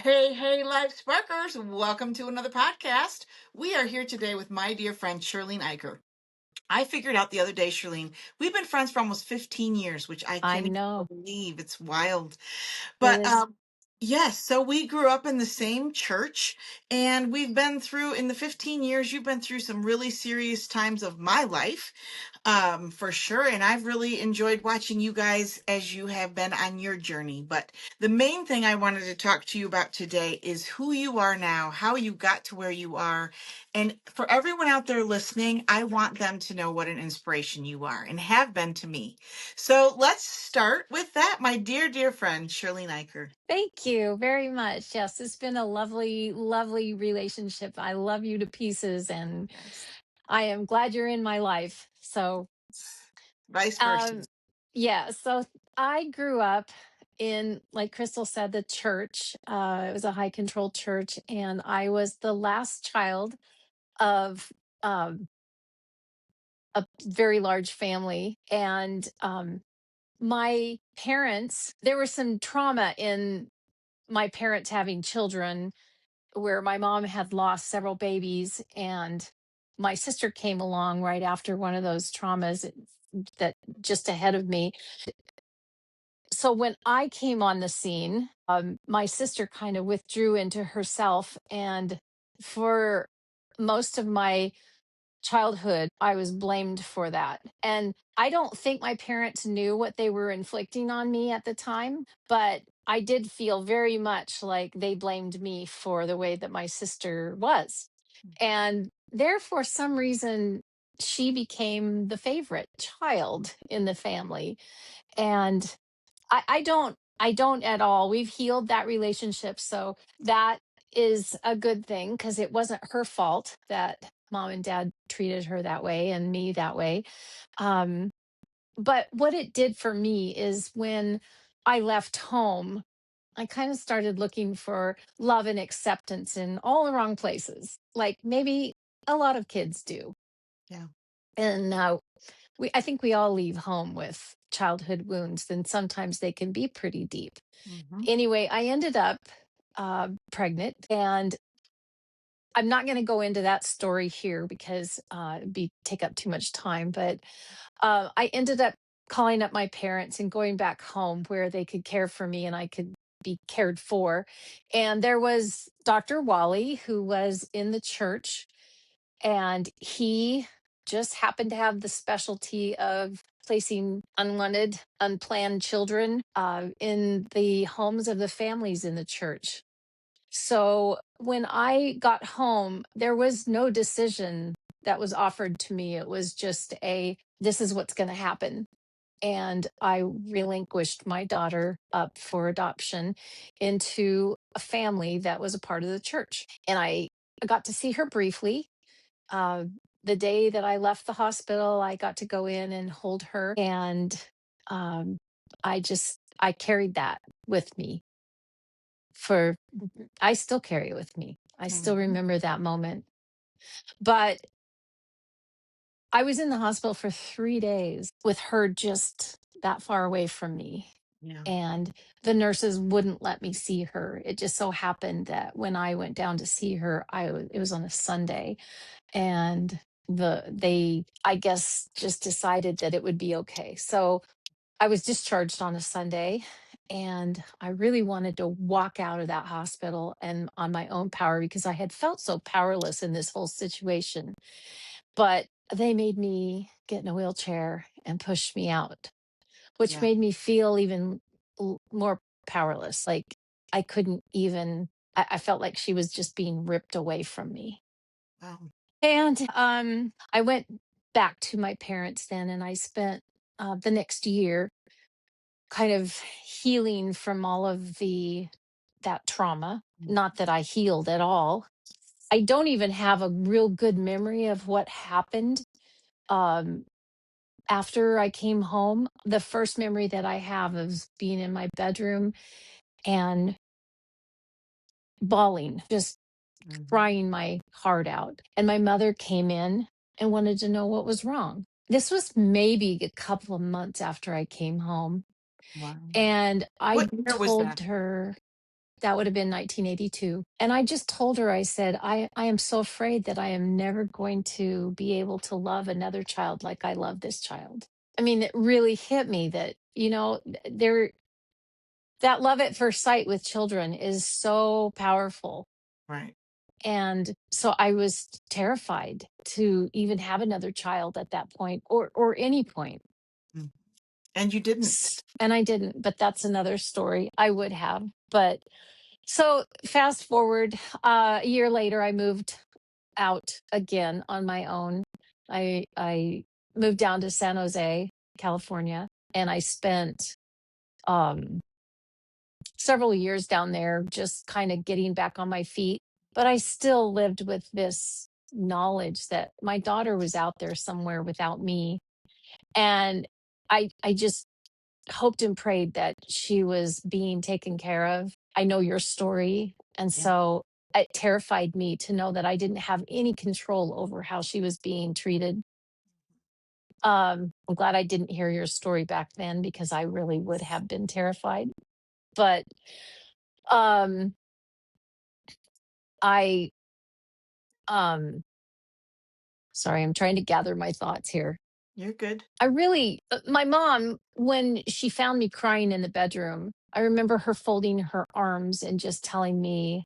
Hey, Life Sparkers. Welcome to another podcast. We are here today with my dear friend, Sherleen Eicher. I figured out the other day, Sherleen, we've been friends for almost 15 years, which I I can't even know. believe. It's wild. It But is. yes, so we grew up in the same church, and we've been through, in the 15 years, you've been through some really serious times of my life, for sure. And I've really enjoyed watching you guys as you have been on your journey. But the main thing I wanted to talk to you about today is who you are now, how you got to where you are. And for everyone out there listening, I want them to know what an inspiration you are and have been to me. So let's start with that, my dear friend, Sherleen Eicher. Thank you very much. Yes, it's been a lovely, lovely relationship. I love you to pieces, and Yes. I am glad you're in my life. Vice versa. Um, yeah. So I grew up in, like Crystal said, the church. It was a high control church, and I was the last child of um, a very large family, and my parents. There was some trauma in my parents having children where my mom had lost several babies, and my sister came along right after one of those traumas that just ahead of me. So when I came on the scene, my sister kind of withdrew into herself, and for most of my childhood, I was blamed for that. And I don't think my parents knew what they were inflicting on me at the time, but I did feel very much like they blamed me for the way that my sister was. And therefore, some reason, she became the favorite child in the family. And I don't at all. We've healed that relationship. So that is a good thing because it wasn't her fault that mom and dad treated her that way and me that way. Um, but what it did for me is when I left home, I kind of started looking for love and acceptance in all the wrong places, like maybe a lot of kids do. Yeah. And I think we all leave home with childhood wounds, and sometimes they can be pretty deep. Hmm. Anyway, I ended up pregnant, and I'm not going to go into that story here because it'd be take up too much time. But I ended up calling up my parents and going back home where they could care for me and I could be cared for. And there was Dr. Wally, who was in the church, and he just happened to have the specialty of placing unwanted, unplanned children in the homes of the families in the church. So when I got home, there was no decision that was offered to me. It was just this is what's going to happen. And I relinquished my daughter up for adoption into a family that was a part of the church. And I got to see her briefly. uh, the day that I left the hospital, I got to go in and hold her. And um, I carried that with me for, I still carry it with me. I still Hmm. remember that moment. But I was in the hospital for 3 days with her just that far away from me. Yeah. And the nurses wouldn't let me see her. It just so happened that when I went down to see her, it was on a Sunday, and they I guess just decided that it would be okay. So I was discharged on a Sunday, and I really wanted to walk out of that hospital and on my own power because I had felt so powerless in this whole situation. But they made me get in a wheelchair and push me out, which Yeah. made me feel even more powerless. Like I couldn't even, I felt like she was just being ripped away from me. Wow. And I went back to my parents then, and I spent the next year kind of healing from all of that trauma. Not that I healed at all. I don't even have a real good memory of what happened um, after I came home. The first memory that I have is being in my bedroom and bawling, just Hmm. crying my heart out. And my mother came in and wanted to know what was wrong. This was maybe a couple of months after I came home. Wow. And What I year was told that? her That would have been 1982. And I just told her, I said, I am so afraid that I am never going to be able to love another child like I love this child. I mean, it really hit me that, there, that love at first sight with children is so powerful. Right. And so I was terrified to even have another child at that point, or any point. Mm. And you didn't. And I didn't, but that's another story. I would have. But so fast forward, a year later, I moved out again on my own. I moved down to San Jose, California, and I spent um several years down there just kind of getting back on my feet. But I still lived with this knowledge that my daughter was out there somewhere without me. And I just hoped and prayed that she was being taken care of. I know your story. And Yeah. so it terrified me to know that I didn't have any control over how she was being treated. I'm glad I didn't hear your story back then because I really would have been terrified. But um I um sorry, I'm trying to gather my thoughts here. You're good. My mom, when she found me crying in the bedroom, I remember her folding her arms and just telling me,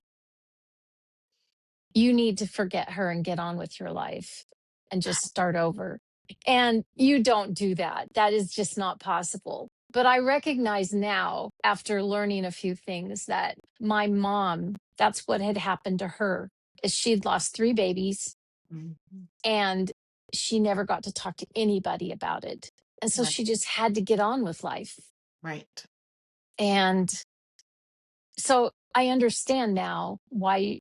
you need to forget her and get on with your life and just start over. And you don't do that. That is just not possible. But I recognize now, after learning a few things, that my mom, that's what had happened to her, is she'd lost three babies Mhm. and she never got to talk to anybody about it. And so Right. she just had to get on with life. Right. And so I understand now why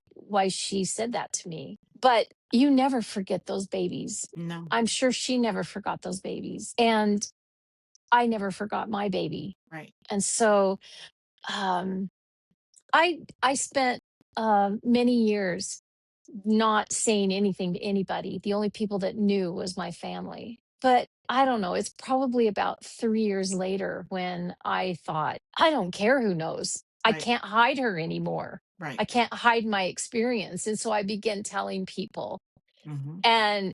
she said that to me. But you never forget those babies. No. I'm sure she never forgot those babies. And I never forgot my baby. Right. And so um I spent many years not saying anything to anybody. The only people that knew was my family. But I don't know, it's probably about 3 years later when I thought, I don't care who knows. I Right. can't hide her anymore. I Right. can't hide my experience. And so I began telling people. Hmm. And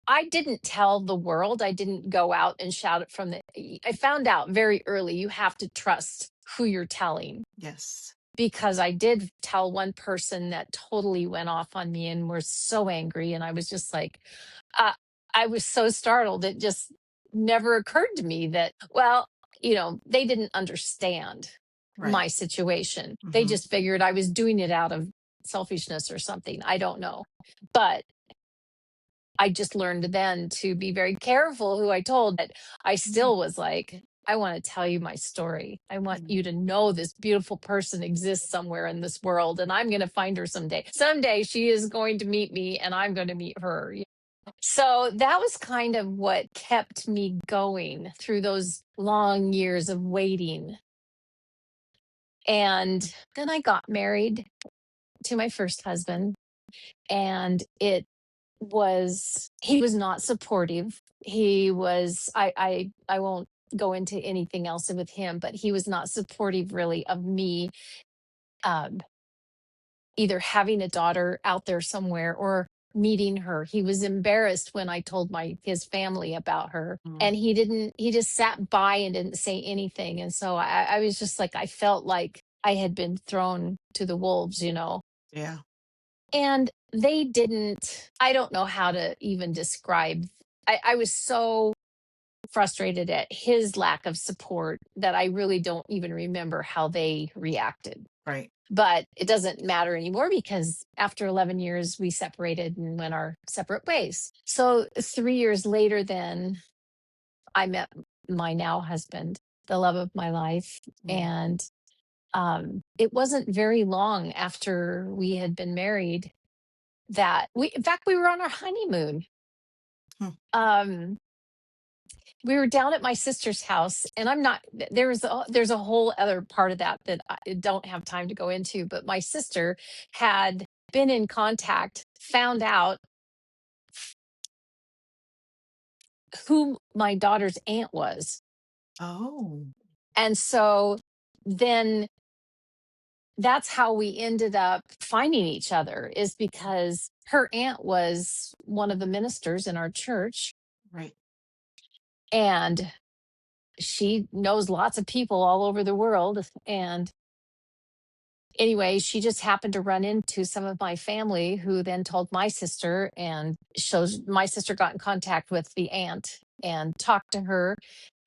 I didn't tell the world. I didn't go out and shout it from the I found out very early you have to trust who you're telling, Yes. because I did tell one person that totally went off on me and were so angry. And I was just like, uh, I was so startled. It just never occurred to me that, well, they didn't understand Right. my situation. They Hmm. just figured I was doing it out of selfishness or something. I don't know. But I just learned then to be very careful who I told. But I still was like, I want to tell you my story. I want you to know this beautiful person exists somewhere in this world, and I'm going to find her someday. Someday she is going to meet me, and I'm going to meet her. So that was kind of what kept me going through those long years of waiting. And then I got married to my first husband, and he was not supportive. He was I won't go into anything else with him, but he was not supportive really of me um either having a daughter out there somewhere or meeting her. He was embarrassed when I told his family about her, and he just sat by and didn't say anything. And so I was just like, I felt like I had been thrown to the wolves. Yeah. And they didn't, I don't know how to even describe. I was so frustrated at his lack of support that I really don't even remember how they reacted. Right. But it doesn't matter anymore because after 11 years, we separated and went our separate ways. So 3 years later, then I met my now husband, the love of my life. Yeah. And it wasn't very long after we had been married that in fact, we were on our honeymoon. Hmm. Um, we were down at my sister's house, and I'm not, there's a whole other part of that I don't have time to go into, but my sister had been in contact, found out who my daughter's aunt was. Oh. And so then that's how we ended up finding each other, is because her aunt was one of the ministers in our church, Right. and she knows lots of people all over the world. And anyway, she just happened to run into some of my family, who then told my sister, and shows my sister got in contact with the aunt and talked to her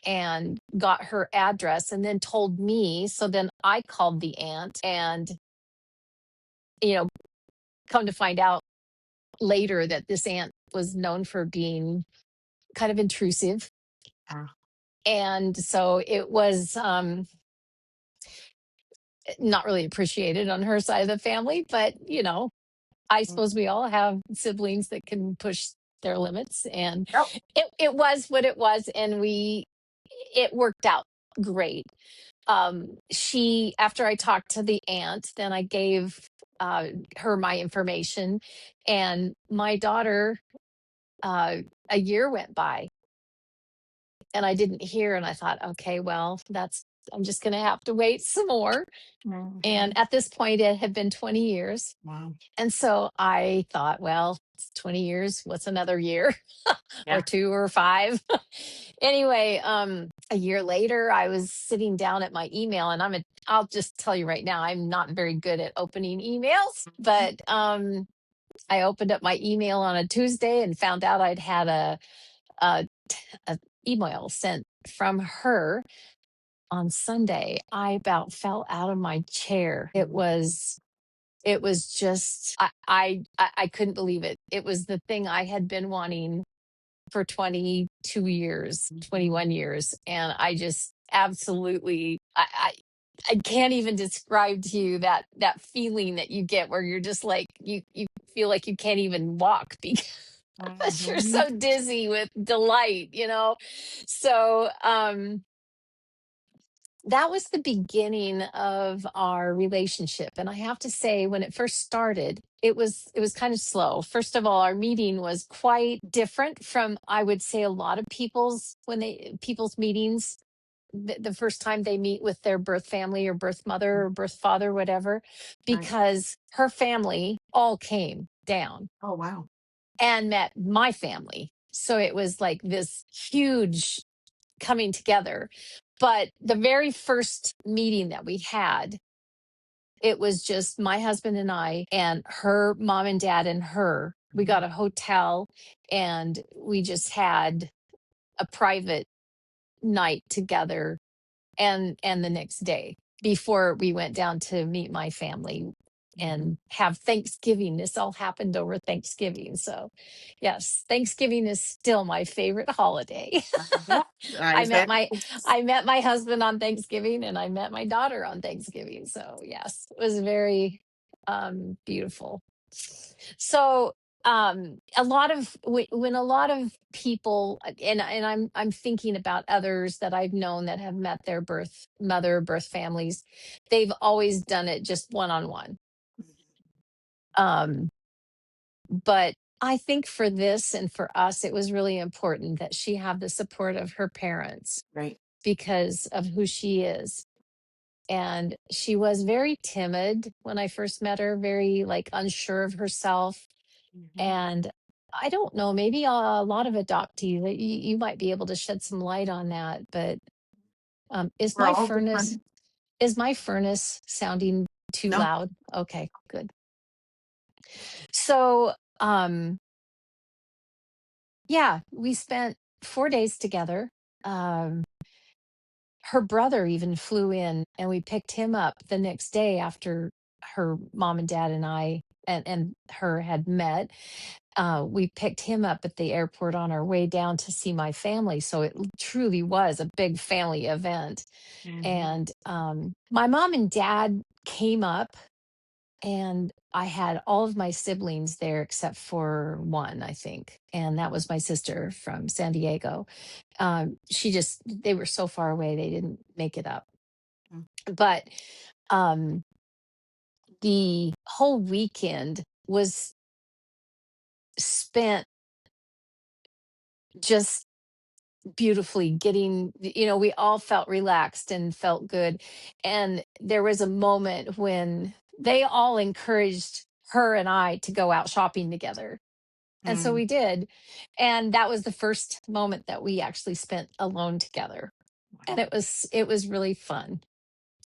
and got her address, and then told me. So then I called the aunt, and you know come to find out later that this aunt was known for being kind of intrusive. Ah, And so it was not really appreciated on her side of the family, but I mm, suppose we all have siblings that can push their limits, and yep. it was what it was, and it worked out great. She After I talked to the aunt, then I gave uh her my information, and my daughter, uh a year went by and I didn't hear, and I thought, okay, well, that's I'm just going to have to wait some more. And Mhm. at this point it had been 20 years. Wow. And so I thought, well, it's 20 years, what's another year or Yeah. two or five? Anyway, a year later I was sitting down at my email, and I'll just tell you right now, I'm not very good at opening emails, Mhm. but I opened up my email on a Tuesday and found out I'd had a, a email sent from her on Sunday. I about fell out of my chair. It was just I couldn't believe it. It was the thing I had been wanting for 22 years, Mhm. 21 years, and I just absolutely I can't even describe to you that feeling that you get, where you're just like, you feel like you can't even walk because you're Mhm. so dizzy with delight. So that was the beginning of our relationship, and I have to say, when it first started, it was kind of slow. First of all, our meeting was quite different from, I would say, a lot of people's meetings, the first time they meet with their birth family or birth mother or birth father, whatever, Right. because her family all came down Oh, wow. and met my family. So it was like this huge coming together. But the very first meeting that we had, it was just my husband and I, and her mom and dad and her. We Mhm. got a hotel, and we just had a private night together, and the next day, before we went down to meet my family Mhm. and have Thanksgiving. This all happened over Thanksgiving. So, yes, Thanksgiving is still my favorite holiday. Yeah. I met That my is I met my husband on Thanksgiving, and I met my daughter on Thanksgiving. So, yes, it was very beautiful. So, when a lot of people, and I'm thinking about others that I've known that have met their birth mother, birth families, they've always done it just one on one. um but I think for this and for us, it was really important that she have the support of her parents, right. because of who she is. And she was very timid when I first met her, very like unsure of herself. Mhm. And I don't know, maybe a lot of adoptees, that you might be able to shed some light on that. But is We're my all furnace different. is my furnace sounding too No. loud? Okay, good. So yeah, we spent 4 days together. Um, Her brother even flew in, and we picked him up the next day after her mom and dad and I and her had met. We picked him up at the airport on our way down to see my family. So it truly was a big family event. Mhm. And my mom and dad came up, and I had all of my siblings there except for one, I think. And that was my sister from San Diego. They were so far away, they didn't make it up. Mm. But um, the whole weekend was spent just beautifully getting, we all felt relaxed and felt good. And there was a moment when they all encouraged her and I to go out shopping together. And so Mm, we did. And that was the first moment that we actually spent alone together. And wow. it was really fun,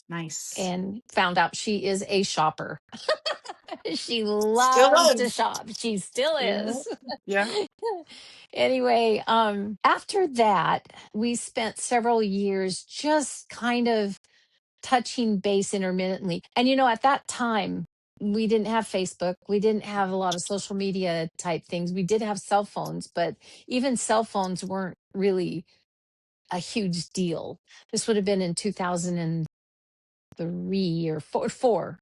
Nice. and found out she is a shopper. She Still loves to is. shop. She still Yeah. is. Yeah. Anyway, after that, we spent several years just kind of touching base intermittently. And at that time, we didn't have Facebook. We didn't have a lot of social media type things. We did have cell phones, but even cell phones weren't really a huge deal. This would have been in 2003 or four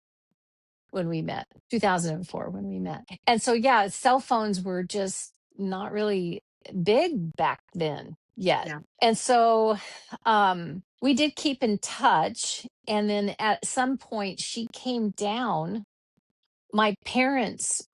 when we met, 2004 when we met. And so, yeah, cell phones were just not really big back then yet. Yeah. And so we did keep in touch. And then at some point, she came down. My parents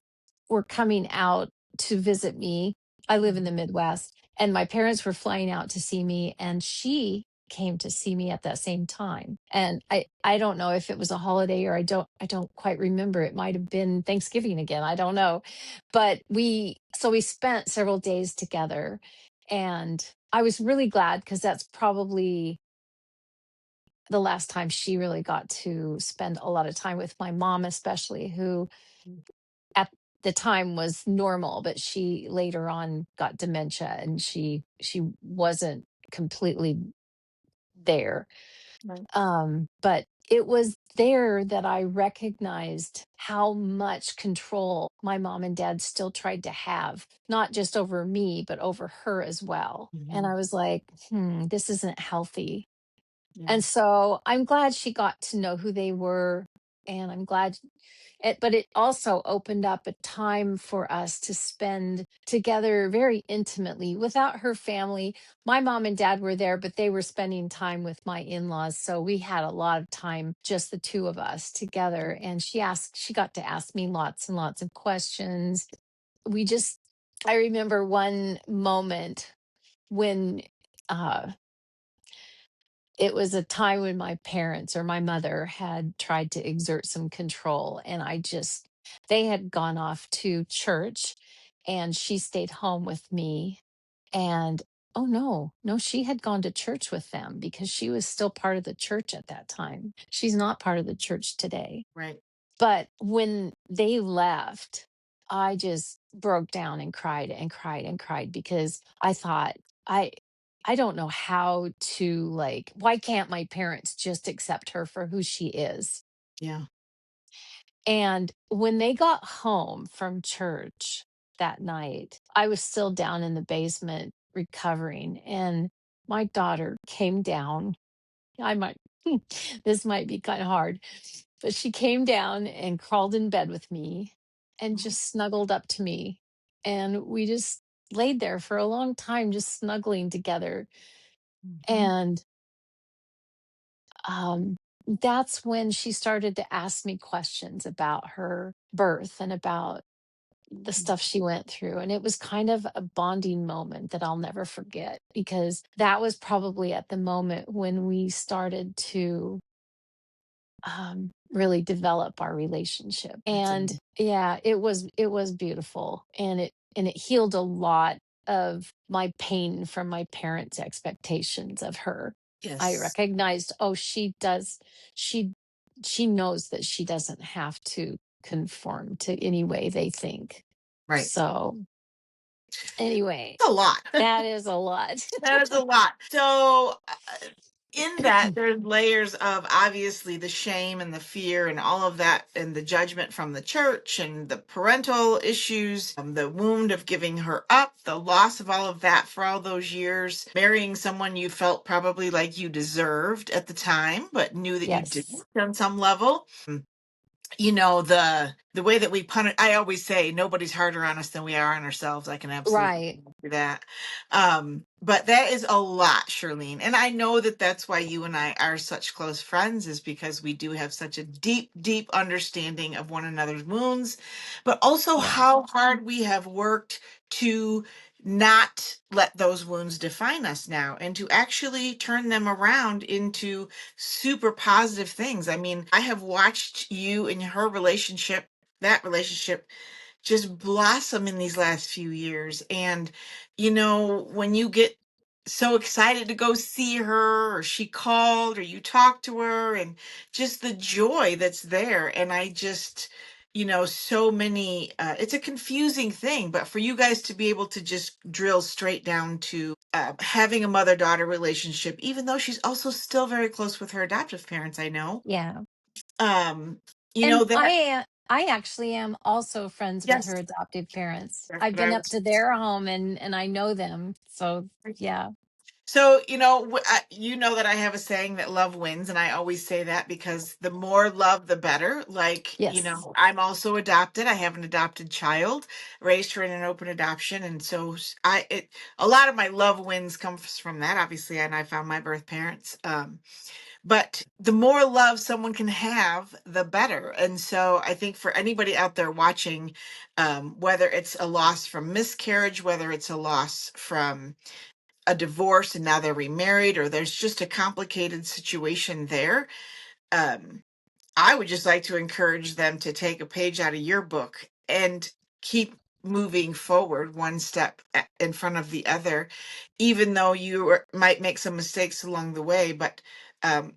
were coming out to visit me. I live in the Mhm. Midwest, and my parents were flying out to see me, and she came to see me at that same time. And I don't know if it was a holiday, or I don't quite remember. It might have been Thanksgiving again. I don't know. But we spent several days together, and I was really glad because that's probably the last time she really got to spend a lot of time with my mom, especially, who at the time was normal, but she later on got dementia, and she wasn't completely there. Right. But it was there that I recognized how much control my mom and dad still tried to have, not just over me, but over her as well. And Mhm. I was like, this isn't healthy. Yeah. And so I'm glad she got to know who they were. And I'm glad but it also opened up a time for us to spend together very intimately without her family. My mom and dad were there, but they were spending time with my in-laws. So we had a lot of time, just the two of us together. And she got to ask me lots and lots of questions. We just, I remember one moment when, uh, it was a time when my parents or my mother had tried to exert some control, and they had gone off to church, and she stayed home with me. And oh no, no, she had gone to church with them because she was still part of the church at that time. She's not part of the church today. Right. But when they left, I just broke down and cried and cried and cried because I thought, I I don't know how to, like, why can't my parents just accept her for who she is? Yeah. And when they got home from church that night, I was still down in the basement recovering, and my daughter came down. I might this might be kind of hard, but she came down and crawled in bed with me and Mhm. just snuggled up to me. And we just laid there for a long time, just snuggling together. Mhm. And that's when she started to ask me questions about her birth and about the Mhm. stuff she went through. And it was kind of a bonding moment that I'll never forget, because that was probably at the moment when we started to really develop our relationship. That's And amazing. yeah, it was beautiful, and it healed a lot of my pain from my parents' expectations of her. I Yes. recognized, oh, she she knows that she doesn't have to conform to any way they think. Right. So anyway, It's a lot. that is a lot. That is a lot. So, in that, there's layers of obviously the shame and the fear and all of that, and the judgment from the church and the parental issues, the wound of giving her up, the loss of all of that for all those years, marrying someone you felt probably like you deserved at the time, but knew that you didn't Yes. on some level. The way that we punish, I always say nobody's harder on us than we are on ourselves. I can absolutely Right. do that. But that is a lot, Sherleen, and I know that that's why you and I are such close friends, is because we do have such a deep understanding of one another's wounds, but also Yeah. how hard we have worked to not let those wounds define us now and to actually turn them around into super positive things. I mean, I have watched you and her relationship, that relationship, just blossom in these last few years. And, when you get so excited to go see her, or she called, or you talked to her, and just the joy that's there. And I just, so many, it's a confusing thing, but for you guys to be able to just drill straight down to having a mother daughter relationship, even though she's also still very close with her adoptive parents, I know. Yeah. Um, And that, I actually am also friends with yes, her adoptive parents. that's I've what I been up was. to their home and I know them. So, yeah. So, you know that I have a saying that love wins, and I always say that because the more love, the better. Like, Yes. I'm also adopted. I have an adopted child, raised her in an open adoption, and so a lot of my love wins comes from that, obviously, and I found my birth parents. But the more love someone can have, the better. And so I think for anybody out there watching, whether it's a loss from miscarriage, whether it's a loss from a divorce and now they're remarried, or there's just a complicated situation there, um, I would just like to encourage them to take a page out of your book and keep moving forward one step in front of the other, even though might make some mistakes along the way. But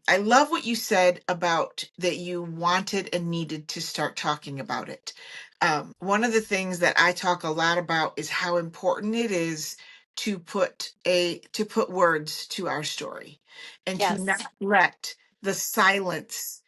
I love what you said about that you wanted and needed to start talking about it. One of the things that I talk a lot about is how important it is to put words to our story and to not Yes. let the silence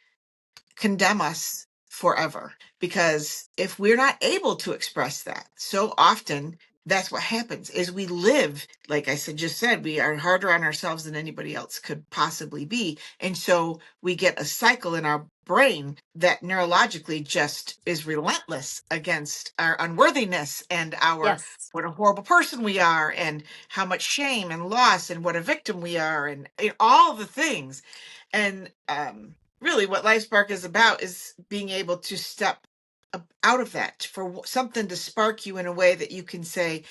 condemn us forever. Because if we're not able to express that, so often that's what happens is we live, like I said, just said, we are harder on ourselves than anybody else could possibly be. And so we get a cycle in our brain that neurologically just is relentless against our unworthiness and our Yes. what a horrible person we are, and how much shame and loss, and what a victim we are, and all the things. And really, what Life Spark is about is being able to step out of that, for something to spark you in a way that you can say,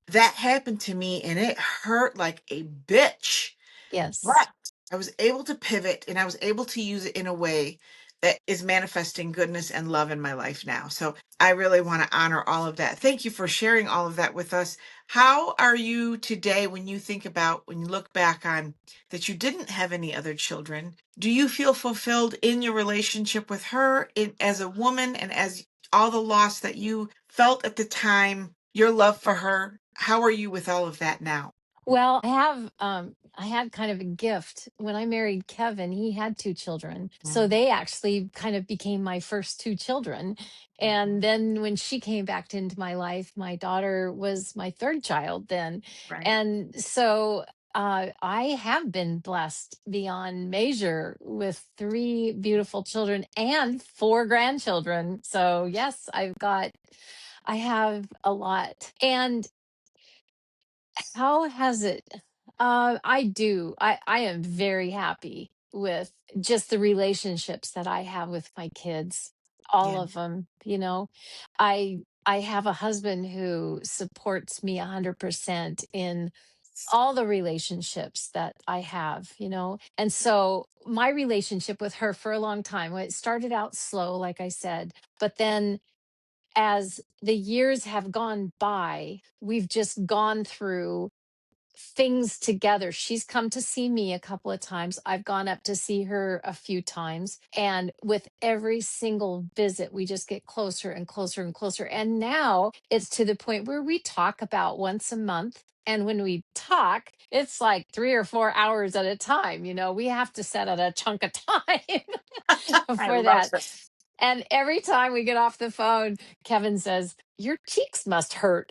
that happened to me and it hurt like a bitch. Yes. But I was able to pivot and I was able to use it in a way that is manifesting goodness and love in my life now. So I really want to honor all of that. Thank you for sharing all of that with us. How are you today when when you look back on that you didn't have any other children? Do you feel fulfilled in your relationship with her as a woman, and as all the loss that you felt at the time, your love for her? How are you with all of that now? Well, I had kind of a gift. When I married Kevin, he had two children. So Mm, they actually kind of became my first two children. And mhm. then when she came back into my life, my daughter was my third child then. Right. And so I have been blessed beyond measure with three beautiful children and four grandchildren. So yes, I have a lot. And how has it? I do. I am very happy with just the relationships that I have with my kids. All Yeah. of them, you know. I have a husband who supports me 100% in all the relationships that I have, you know. And so my relationship with her for a long time, well, it started out slow, like I said, but then as the years have gone by, we've just gone through things together. She's come to see me a couple of times. I've gone up to see her a few times. And with every single visit, we just get closer and closer and closer. And now it's to the point where we talk about once a month. And when we talk, it's like 3 or 4 hours at a time. You know, we have to set out a chunk of time I for love that. that. And every time we get off the phone, Kevin says, "Your cheeks must hurt."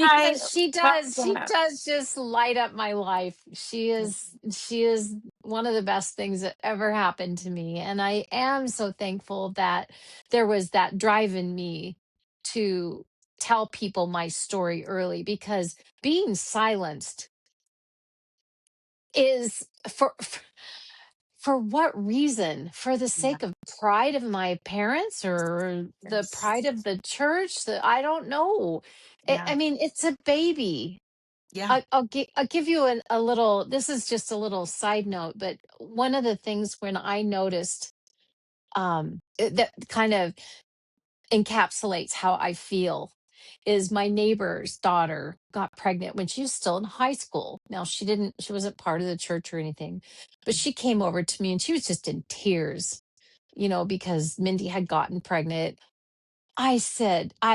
I Because she love does, she that. does just light up my life. She is one of the best things that ever happened to me, and I am so thankful that there was that drive in me to tell people my story early, because being silenced is for what reason? For the Yeah. sake of pride of my parents or the pride Yes. of the church? I don't know. I Yeah. mean, it's a baby. Yeah. I'll give you a little, this is just a little side note, but one of the things when I noticed that kind of encapsulates how I feel is my neighbor's daughter got pregnant when she was still in high school. Now she wasn't part of the church or anything, but she came over to me and she was just in tears, because Mindy had gotten pregnant. I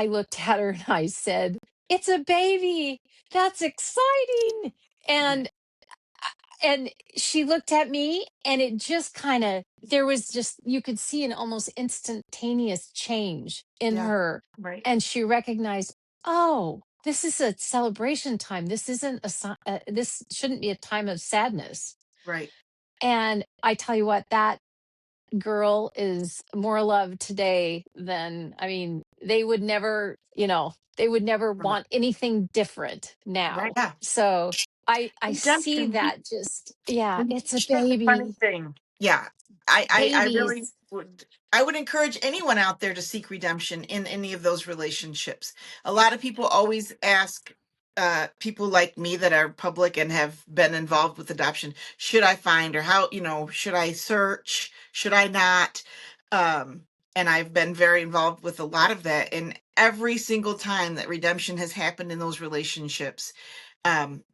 looked at her and I said, "It's a baby. That's exciting." Yeah. And she looked at me and it just kind of, there was just, you could see an almost instantaneous change in Yeah. her. Right. And she recognized, oh, this is a celebration time. This isn't this shouldn't be a time of sadness. Right. And I tell you what, that girl is more loved today than, I mean, they would never Right. want anything different Right. now. Yeah. So I see Redemption. that, just, yeah, And it's a that's the funny baby. thing. Yeah. I really Babies. would encourage anyone out there to seek redemption in any of those relationships. A lot of people always ask people like me that are public and have been involved with adoption, should I find, or how, should I search? Should I not? Um, and I've been very involved with a lot of that. And every single time that redemption has happened in those relationships,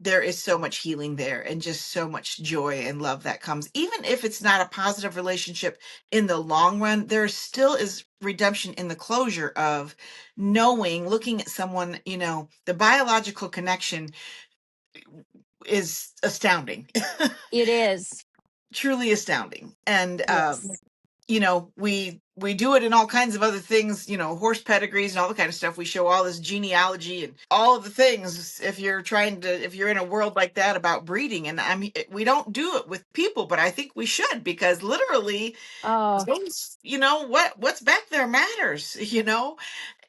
there is so much healing there and just so much joy and love that comes. Even if it's not a positive relationship in the long run, there still is redemption in the closure of knowing, looking at someone, the biological connection is astounding. It is. Truly astounding. And Yes. we do it in all kinds of other things, horse pedigrees and all the kind of stuff. We show all this genealogy and all of the things if you're in a world like that about breeding. And we don't do it with people, but I think we should, because literally Oh, things, what's back there matters,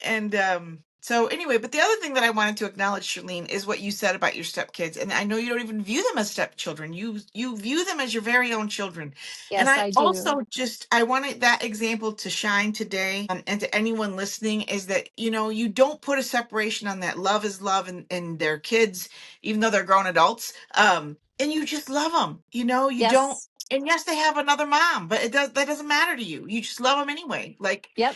and so anyway, but the other thing that I wanted to acknowledge, Sherlene, is what you said about your stepkids. And I know you don't even view them as stepchildren. You view them as your very own children. And yes, I I do. also I wanted that example to shine today, and to anyone listening, is that, you don't put a separation on that. Love is love, and their kids, even though they're grown adults, and you just love them, you don't. Yes. And yes, they have another mom, but that doesn't matter to you. You just love them anyway. Like, Yep.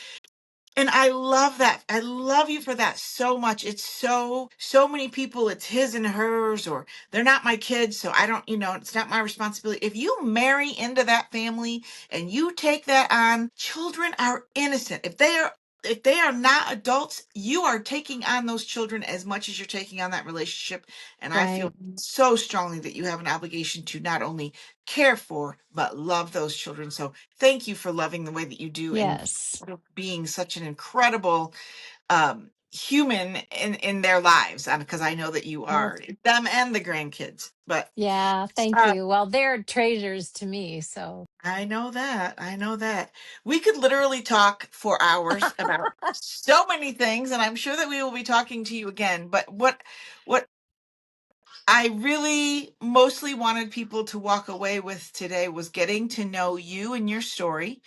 and I love that. I love you for that so much. It's so many people, it's his and hers, or they're not my kids, so I don't, it's not my responsibility. If you marry into that family and you take that on, children are innocent. If they are not adults, you are taking on those children as much as you're taking on that relationship. And I feel Right. so strongly that you have an obligation to not only care for, but love those children. So thank you for loving the way that you do, and Yes. being such an incredible human in their lives, because I know that you Well, are, them and the grandkids. But yeah, thank uh, you. Well, they're treasures to me, so. I know that we could literally talk for hours about so many things, and I'm sure that we will be talking to you again. But what I really mostly wanted people to walk away with today was getting to know you and your story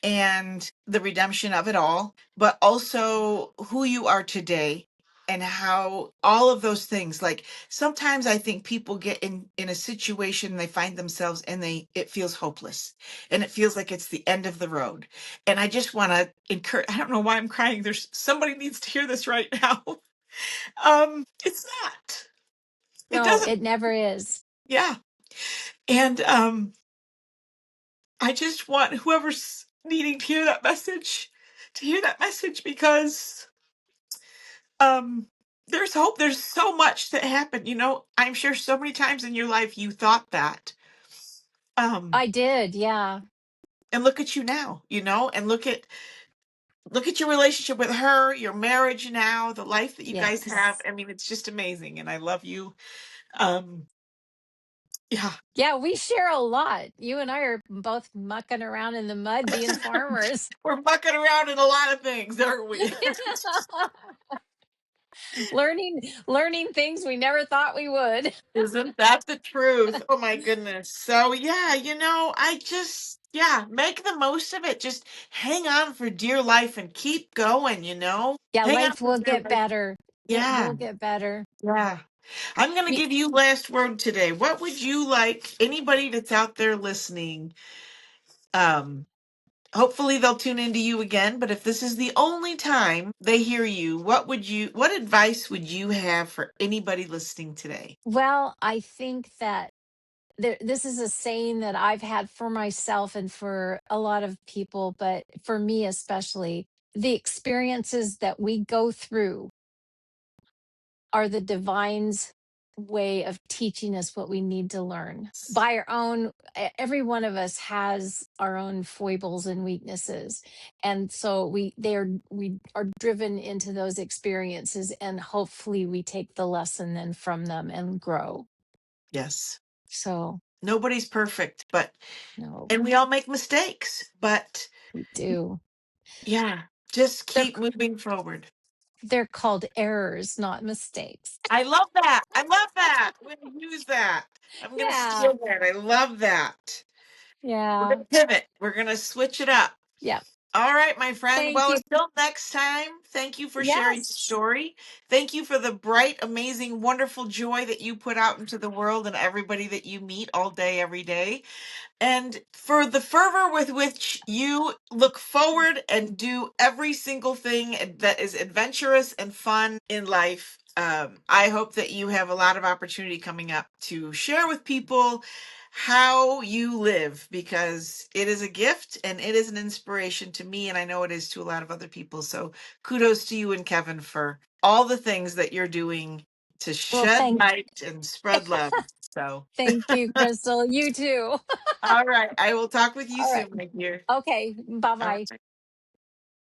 and the redemption of it all, but also who you are today, and how all of those things, like, sometimes I think people get in a situation and they find themselves, and it feels hopeless, and it feels like it's the end of the road. And I just want to encourage, I don't know why I'm crying. There's somebody needs to hear this right now. It's not. It No, doesn't. it never is. Yeah. And I just want whoever's needing to hear that message to hear that message, because um there's hope. There's so much that happened. I'm sure so many times in your life you thought that. Um I did, yeah. and look at you now, and look at your relationship with her, your marriage now, the life that you guys have. Yes. I mean, it's just amazing, and I love you. Um yeah. Yeah, we share a lot. You and I are both mucking around in the mud being farmers. We're mucking around in a lot of things, aren't we? Learning things we never thought we would. Isn't that the truth? Oh my goodness. So yeah, yeah, make the most of it. Just hang on for dear life and keep going. Yeah, Hang on life for will dear get life. better. It Yeah. will get better. Yeah. I'm going to Y- give you last word today. What would you like anybody that's out there listening? Um, hopefully they'll tune into you again, but if this is the only time they hear you, what advice would you have for anybody listening today? Well, I think that this is a saying that I've had for myself and for a lot of people, but for me especially, the experiences that we go through are the divine's way of teaching us what we need to learn. By our own, every one of us has our own foibles and weaknesses. And so we are driven into those experiences, and hopefully we take the lesson then from them and grow. Yes. So Nobody's perfect, but no, and we all make mistakes, but we do. yeah, just They're keep moving forward. they're called errors, not mistakes. I love that. I love that. I'm going to use that. I'm going to Yeah. steal that. I love that. We're Yeah. going to pivot. We're going to switch it up. Yeah. All right, my friend. Thank Well, you. until next time, thank you for sharing your Yes. story. Thank you for the bright, amazing, wonderful joy that you put out into the world and everybody that you meet all day, every day. And for the fervor with which you look forward and do every single thing that is adventurous and fun in life. I hope that you have a lot of opportunity coming up to share with people how you live, because it is a gift and it is an inspiration to me, and I know it is to a lot of other people. So kudos to you and Kevin for all the things that you're doing to Well, shed light and spread love. So thank you, Crystal. You too. all right. I will talk with you All right. soon, my dear. Okay. Bye All bye. right.